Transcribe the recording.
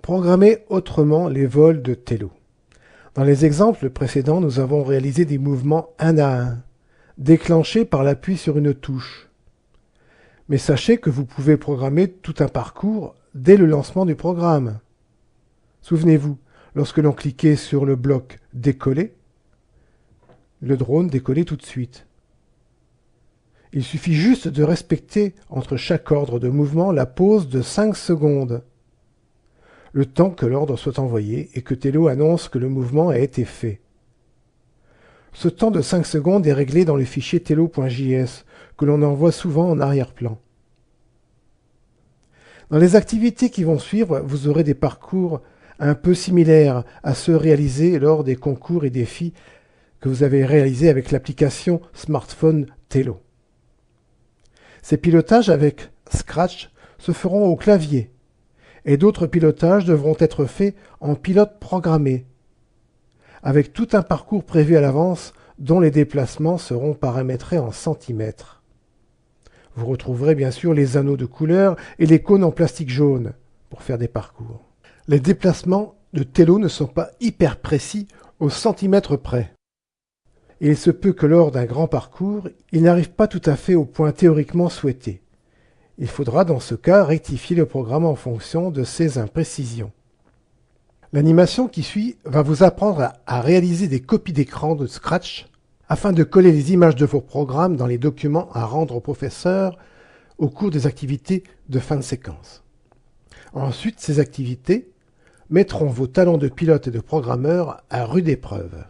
Programmer autrement les vols de Tello. Dans les exemples précédents, nous avons réalisé des mouvements un à un, déclenchés par l'appui sur une touche. Mais sachez que vous pouvez programmer tout un parcours dès le lancement du programme. Souvenez-vous, lorsque l'on cliquait sur le bloc « Décoller », le drone décollait tout de suite. Il suffit juste de respecter entre chaque ordre de mouvement la pause de 5 secondes, le temps que l'ordre soit envoyé et que Tello annonce que le mouvement a été fait. Ce temps de 5 secondes est réglé dans le fichier tello.js que l'on envoie souvent en arrière-plan. Dans les activités qui vont suivre, vous aurez des parcours un peu similaires à ceux réalisés lors des concours et défis que vous avez réalisés avec l'application smartphone Tello. Ces pilotages avec Scratch se feront au clavier et d'autres pilotages devront être faits en pilote programmé, avec tout un parcours prévu à l'avance dont les déplacements seront paramétrés en centimètres. Vous retrouverez bien sûr les anneaux de couleur et les cônes en plastique jaune pour faire des parcours. Les déplacements de Tello ne sont pas hyper précis au centimètre près. Et il se peut que lors d'un grand parcours, il n'arrive pas tout à fait au point théoriquement souhaité. Il faudra dans ce cas rectifier le programme en fonction de ces imprécisions. L'animation qui suit va vous apprendre à réaliser des copies d'écran de Scratch afin de coller les images de vos programmes dans les documents à rendre au professeur au cours des activités de fin de séquence. Ensuite, ces activités mettront vos talents de pilote et de programmeur à rude épreuve.